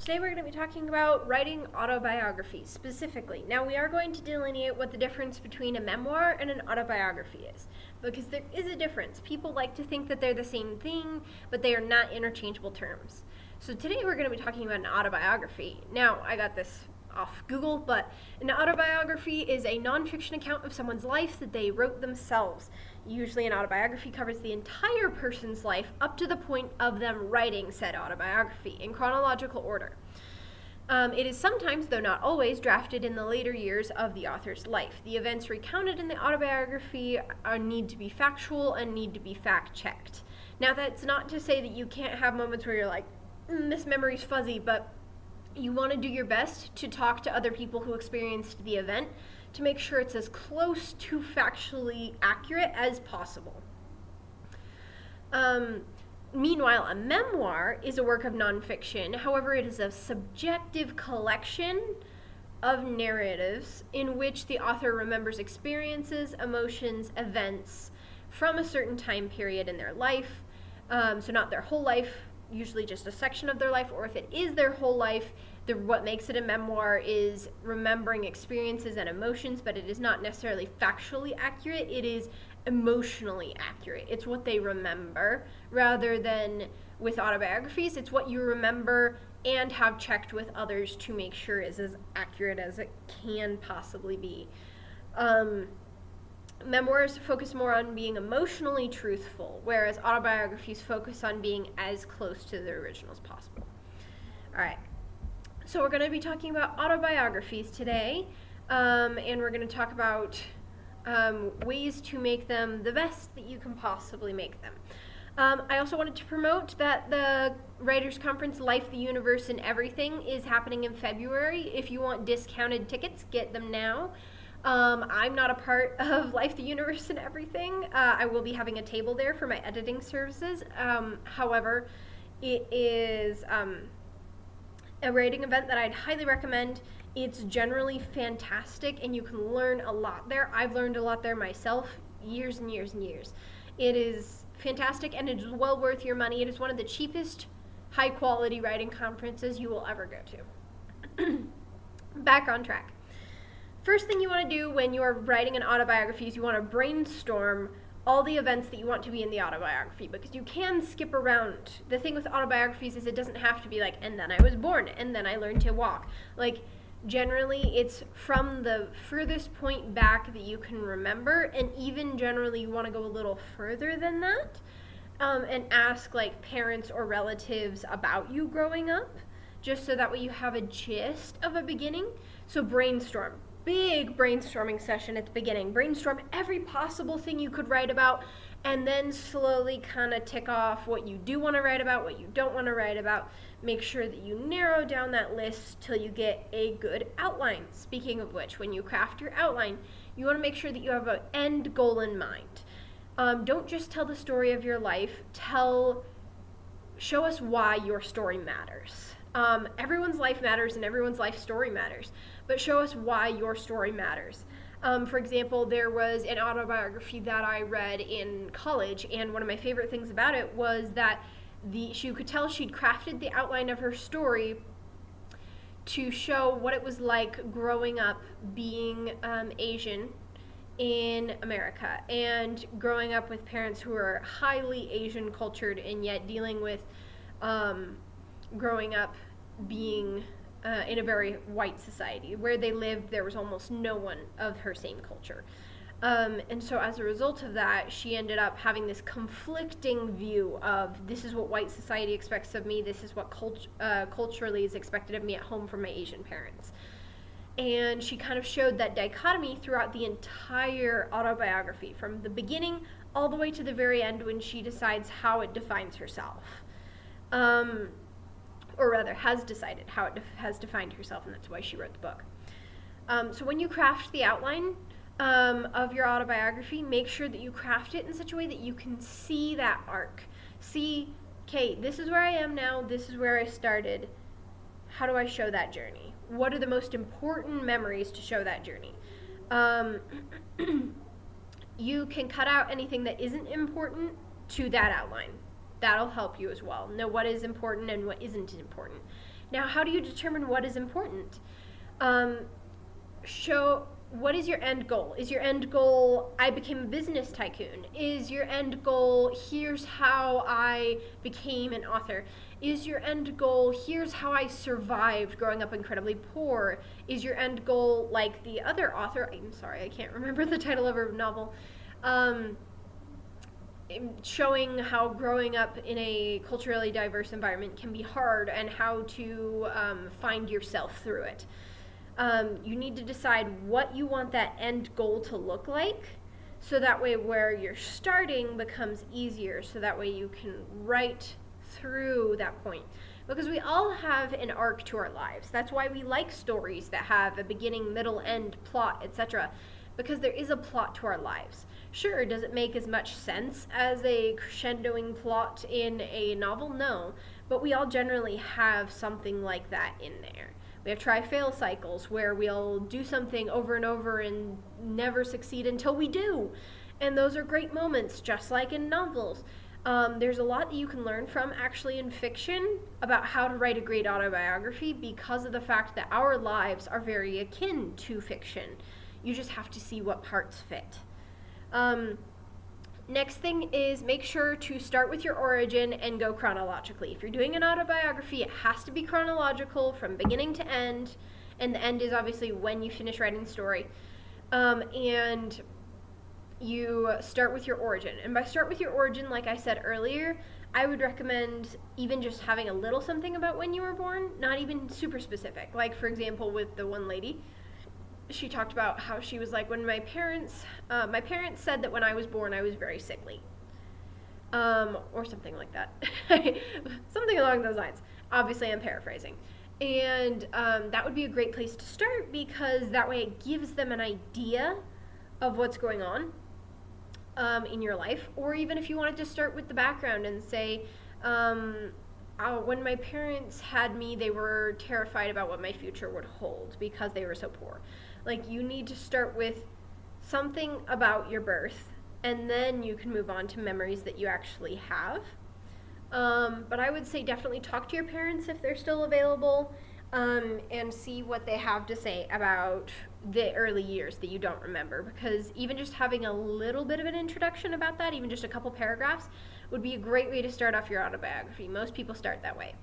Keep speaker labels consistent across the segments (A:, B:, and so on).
A: Today we're going to be talking about writing autobiographies specifically. Now we are going to delineate what the difference between a memoir and an autobiography is, because there is a difference. People like to think that they're the same thing, but they are not interchangeable terms. So today we're going to be talking about an autobiography. Now, I got this off Google, but an autobiography is a nonfiction account of someone's life that they wrote themselves. Usually an autobiography covers the entire person's life up to the point of them writing said autobiography in chronological order. It is sometimes, though not always, drafted in the later years of the author's life. The events recounted in the autobiography need to be factual and need to be fact-checked. Now, that's not to say that you can't have moments where you're like, this memory's fuzzy, but you want to do your best to talk to other people who experienced the event to make sure it's as close to factually accurate as possible. Meanwhile, a memoir is a work of nonfiction. However, it is a subjective collection of narratives in which the author remembers experiences, emotions, events from a certain time period in their life. So not their whole life, usually just a section of their life, or if it is their whole life, what makes it a memoir is remembering experiences and emotions, but it is not necessarily factually accurate. It is emotionally accurate. It's what they remember, rather than with autobiographies, it's what you remember and have checked with others to make sure is as accurate as it can possibly be. Memoirs focus more on being emotionally truthful, whereas autobiographies focus on being as close to the original as possible. All right. So we're going to be talking about autobiographies today, and we're going to talk about ways to make them the best that you can possibly make them. I also wanted to promote that the Writers' Conference Life, the Universe, and Everything is happening in February. If you want discounted tickets, get them now. I'm not a part of Life, the Universe, and Everything. I will be having a table there for my editing services. However, it is a writing event that I'd highly recommend. It's generally fantastic, and you can learn a lot there. I've learned a lot there myself, years and years and years. It is fantastic, and it is well worth your money. It is one of the cheapest, high-quality writing conferences you will ever go to. Back on track. First thing you want to do when you are writing an autobiography is you want to brainstorm all the events that you want to be in the autobiography, because you can skip around. The thing with autobiographies is it doesn't have to be like, and then I was born, and then I learned to walk. Like, generally, it's from the furthest point back that you can remember, and even generally you want to go a little further than that, and ask like parents or relatives about you growing up, just so that way you have a gist of a beginning. So brainstorm. Big brainstorming session at the beginning. Brainstorm every possible thing you could write about, and then slowly kind of tick off what you do want to write about, what you don't want to write about. Make sure that you narrow down that list till you get a good outline. Speaking of which, when you craft your outline, you want to make sure that you have an end goal in mind. Don't just tell the story of your life. Show us why your story matters. Everyone's life matters and everyone's life story matters, but show us why your story matters. For example, there was an autobiography that I read in college, and one of my favorite things about it was that you could tell she'd crafted the outline of her story to show what it was like growing up being Asian in America, and growing up with parents who were highly Asian cultured, and yet dealing with growing up being in a very white society. Where they lived, there was almost no one of her same culture. And so as a result of that, she ended up having this conflicting view of, this is what white society expects of me, this is what culturally is expected of me at home from my Asian parents. And she kind of showed that dichotomy throughout the entire autobiography, from the beginning all the way to the very end, when she decides how it defines herself. Or rather, has decided how it has defined herself, and that's why she wrote the book. So when you craft the outline of your autobiography, make sure that you craft it in such a way that you can see that arc. See, okay, this is where I am now, this is where I started. How do I show that journey? What are the most important memories to show that journey? You can cut out anything that isn't important to that outline. That'll help you as well. Know what is important and what isn't important. Now, how do you determine what is important? Um, show what is your end goal? Is your end goal, I became a business tycoon? Is your end goal, here's how I became an author? Is your end goal, here's how I survived growing up incredibly poor? Is your end goal, like the other author, I'm sorry, I can't remember the title of her novel, showing how growing up in a culturally diverse environment can be hard and how to find yourself through it. You need to decide what you want that end goal to look like, so that way where you're starting becomes easier, so that way you can write through that point. Because we all have an arc to our lives. That's why we like stories that have a beginning, middle, end, plot, etc. Because there is a plot to our lives. Sure, does it make as much sense as a crescendoing plot in a novel? No. But we all generally have something like that in there. We have try-fail cycles where we'll do something over and over and never succeed until we do. And those are great moments, just like in novels. There's a lot that you can learn from actually in fiction about how to write a great autobiography, because of the fact that our lives are very akin to fiction. You just have to see what parts fit. Next thing is, make sure to start with your origin and go chronologically. If you're doing an autobiography, it has to be chronological from beginning to end, and the end is obviously when you finish writing the story. And you start with your origin. And by start with your origin, like I said earlier, I would recommend even just having a little something about when you were born, not even super specific. Like, for example, with the one lady, she talked about how she was like, when my parents said that when I was born I was very sickly, or something like that. Something along those lines. Obviously I'm paraphrasing. And that would be a great place to start, because that way it gives them an idea of what's going on in your life. Or even if you wanted to start with the background and say, when my parents had me, they were terrified about what my future would hold because they were so poor. Like, you need to start with something about your birth, and then you can move on to memories that you actually have. But I would say definitely talk to your parents if they're still available, and see what they have to say about the early years that you don't remember. Because even just having a little bit of an introduction about that, even just a couple paragraphs, would be a great way to start off your autobiography. Most people start that way.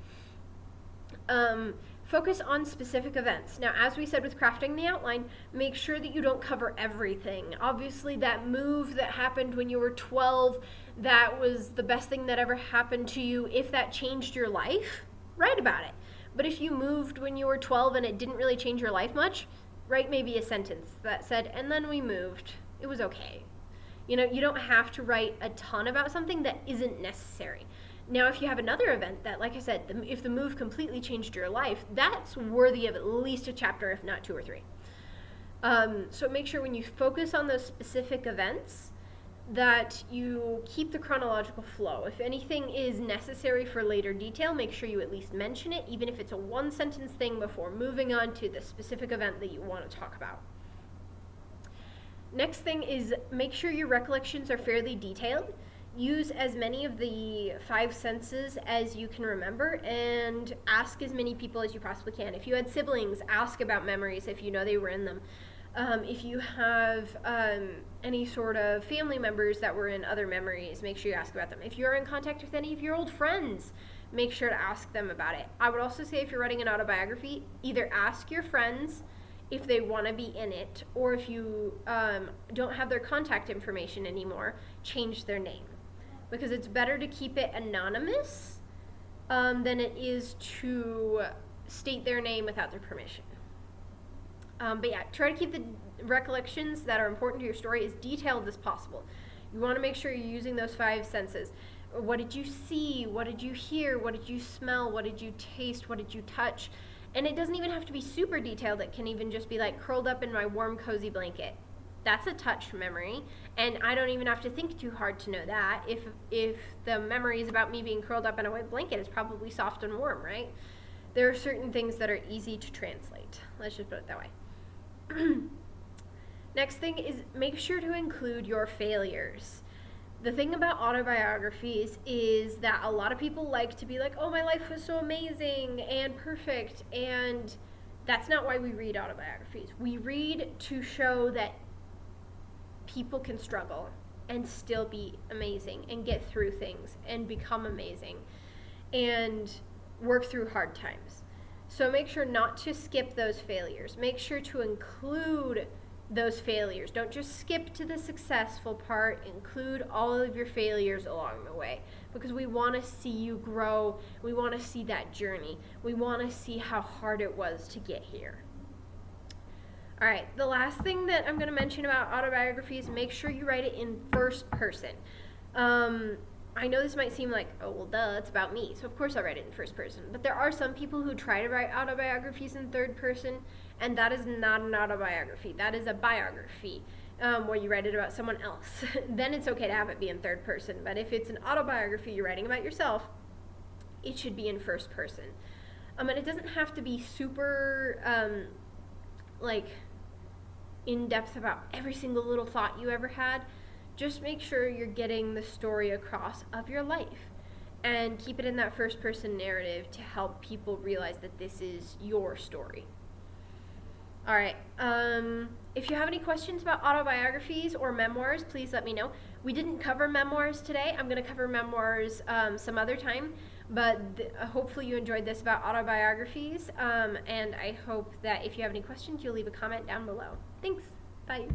A: Focus on specific events. Now, as we said with crafting the outline, make sure that you don't cover everything. Obviously, that move that happened when you were 12, that was the best thing that ever happened to you. If that changed your life, write about it. But if you moved when you were 12 and it didn't really change your life much, write maybe a sentence that said, and then we moved. It was okay. You know, you don't have to write a ton about something that isn't necessary. Now, if you have another event that, like I said, if the move completely changed your life, that's worthy of at least a chapter, if not 2 or 3. So make sure when you focus on those specific events that you keep the chronological flow. If anything is necessary for later detail, make sure you at least mention it, even if it's a one-sentence thing before moving on to the specific event that you want to talk about. Next thing is, make sure your recollections are fairly detailed. Use as many of the 5 senses as you can remember, and ask as many people as you possibly can. If you had siblings, ask about memories if you know they were in them. If you have any sort of family members that were in other memories, make sure you ask about them. If you're in contact with any of your old friends, make sure to ask them about it. I would also say, if you're writing an autobiography, either ask your friends if they want to be in it, or if you don't have their contact information anymore, change their name. Because it's better to keep it anonymous than it is to state their name without their permission. But yeah, try to keep the recollections that are important to your story as detailed as possible. You want to make sure you're using those 5 senses. What did you see? What did you hear? What did you smell? What did you taste? What did you touch? And it doesn't even have to be super detailed. It can even just be like, curled up in my warm, cozy blanket. That's a touch memory, and I don't even have to think too hard to know that. If the memory is about me being curled up in a white blanket, it's probably soft and warm, right? There are certain things that are easy to translate. Let's just put it that way. Next thing is, make sure to include your failures. The thing about autobiographies is that a lot of people like to be like, oh, my life was so amazing and perfect, and that's not why we read autobiographies. We read to show that people can struggle and still be amazing and get through things and become amazing and work through hard times. So make sure not to skip those failures. Make sure to include those failures. Don't just skip to the successful part. Include all of your failures along the way, because we want to see you grow. We want to see that journey. We want to see how hard it was to get here. All right, the last thing that I'm going to mention about autobiography is make sure you write it in first person. I know this might seem like, oh, well, duh, it's about me, so of course I'll write it in first person. But there are some people who try to write autobiographies in third person, and that is not an autobiography. That is a biography, where you write it about someone else. Then it's okay to have it be in third person. But if it's an autobiography you're writing about yourself, it should be in first person. And it doesn't have to be super, in-depth about every single little thought you ever had. Just make sure you're getting the story across of your life, and keep it in that first person narrative to help people realize that this is your story. All right, if you have any questions about autobiographies or memoirs, please let me know. We didn't cover memoirs today. I'm going to cover memoirs some other time, but hopefully you enjoyed this about autobiographies, and I hope that if you have any questions, you'll leave a comment down below. Thanks. Bye.